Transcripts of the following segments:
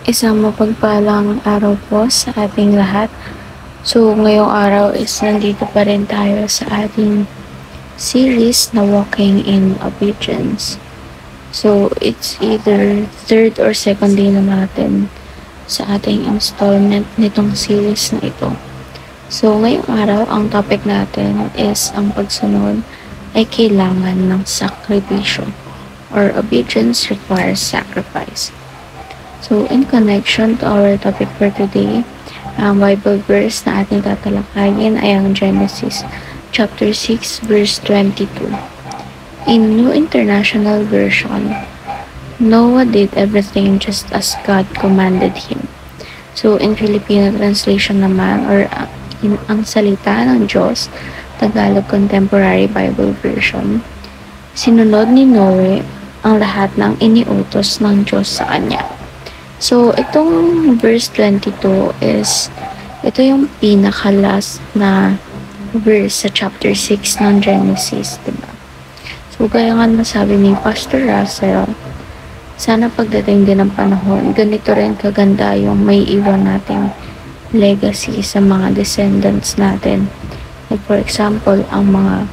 Isang mapagpalang araw po sa ating lahat. So, ngayong araw is nandito pa rin tayo sa ating series na Walking in Obedience. So, it's either third or second day na natin sa ating installment nitong series na ito. So, ngayong araw, ang topic natin is ang pagsunod ay kailangan ng sakripisyo or obedience requires sacrifice. So, in connection to our topic for today, ang Bible verse na ating tatalakayin ay ang Genesis chapter 6 verse 22. In New International Version, Noah did everything just as God commanded him. So, in Filipino translation naman, or ang salita ng Diyos, Tagalog Contemporary Bible Version, sinunod ni Noe ang lahat ng iniutos ng Diyos sa kanya. So, itong verse 22 is, ito yung pinaka-last na verse sa chapter 6 ng Genesis, diba? So, gaya nga nasabi ni Pastor Russell, sana pagdating din ng panahon, ganito rin kaganda yung may iwan nating legacy sa mga descendants natin. Like for example, ang mga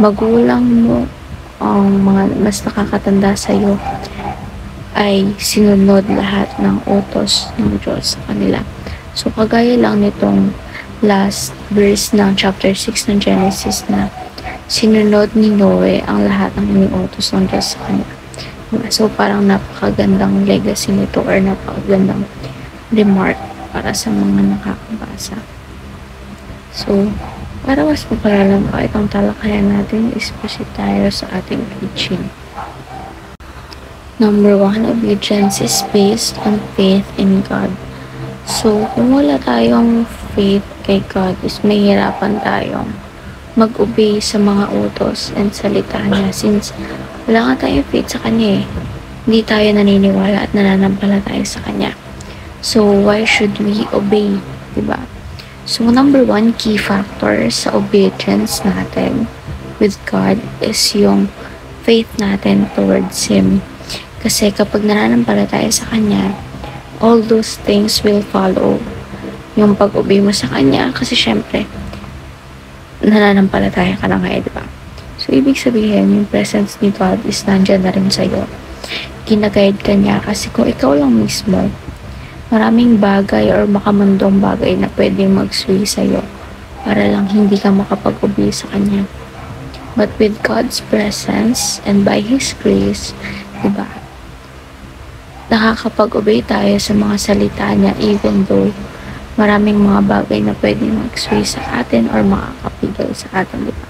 magulang mo, ang mga mas nakakatanda sa'yo, ay sinunod lahat ng utos ng Diyos sa kanila. So, kagaya lang nitong last verse ng chapter 6 ng Genesis na sinunod ni Noe ang lahat ng iniutos ng Diyos sa kanila. So, parang napakagandang legacy nito or napakagandang remark para sa mga nakakabasa. So, para mas mapalalam pa itong talakayan natin, is-proceed tayo sa ating teaching. Number 1, obedience is based on faith in God. So, kung wala tayong faith kay God, is mahirapan tayong mag-obey sa mga utos and salita niya since wala nga tayong faith sa Kanya eh. Hindi tayo naniniwala at nananampalataya sa Kanya. So, why should we obey? Diba? So, number 1 key factor sa obedience natin with God is yung faith natin towards Him. Kasi kapag nananampalataya sa Kanya, all those things will follow. Yung pag-obey mo sa Kanya, kasi syempre, nananampalataya ka na ngayon, diba? So, ibig sabihin, yung presence ni God is nandyan na rin sa'yo. Ginaguide ka niya kasi kung ikaw lang mismo, maraming bagay or makamundong bagay na pwedeng mag-sway sa'yo para lang hindi ka makapag-obey sa Kanya. But with God's presence and by His grace, diba, nakakapag-obey tayo sa mga salita niya even though maraming mga bagay na pwedeng mag-sway sa atin or makakapigil sa atin, diba?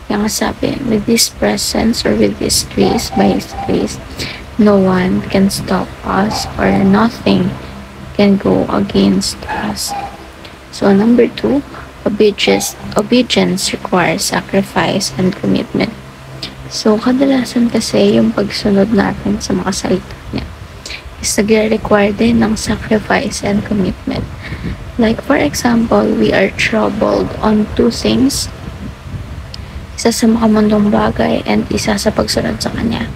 Kaya nga sabi, with this presence or with this grace, by His grace, no one can stop us or nothing can go against us. So, number 2, obedience requires sacrifice and commitment. So, kadalasan kasi yung pagsunod natin sa mga salita niya is nagre-require din ng sacrifice and commitment. Like for example, we are troubled on 2 things. Isa sa makamundong bagay and isa sa pagsunod sa Kanya.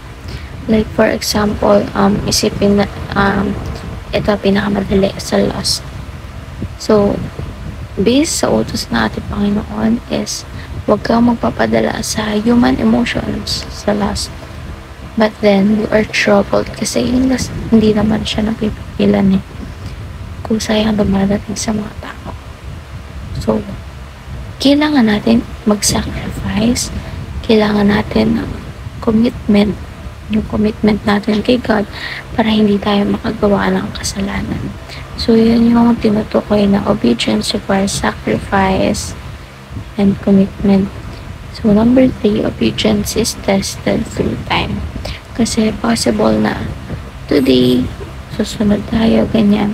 Like for example, isipin na, ito pinakamadali sa loss. So, based sa utos ng ating Panginoon is huwag kang magpapadala sa human emotions sa lust. But then, we are troubled kasi yung lust, hindi naman siya napipigilan eh. Kusay ang dumadating sa mga tao. So, kailangan natin mag-sacrifice. Kailangan natin ng commitment. Yung commitment natin kay God para hindi tayo makagawa ng kasalanan. So, yun yung tinutukoy na obedience requires sacrifice and commitment. So, number 3, obedience is tested through time. Kasi possible na today, susunod tayo, ganyan.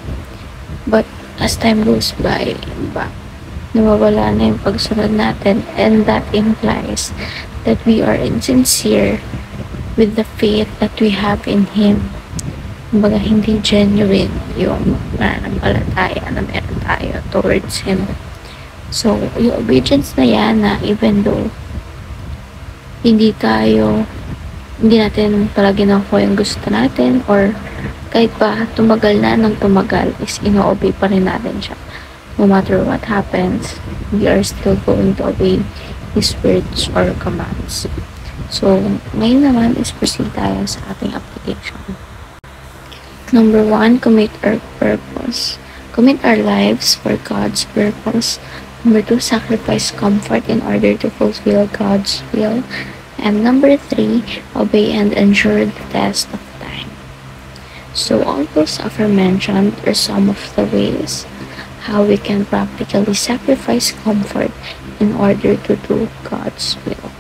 But, as time goes by, diba, nawawala na yung pagsunod natin and that implies that we are insincere with the faith that we have in Him. Kumbaga, hindi genuine yung pananampalataya na meron tayo towards Him. So, yung obedience na yan na even though hindi natin palagi nakuha yung gusto natin or kahit pa tumagal na ng tumagal is ino-obey pa rin natin siya. No matter what happens, we are still going to obey His words or commands. So, ngayon naman is proceed tayo sa ating application. Number 1, commit our purpose. Commit our lives for God's purpose. Number 2, sacrifice comfort in order to fulfill God's will. And number 3, obey and endure the test of time. So all those aforementioned are some of the ways how we can practically sacrifice comfort in order to do God's will.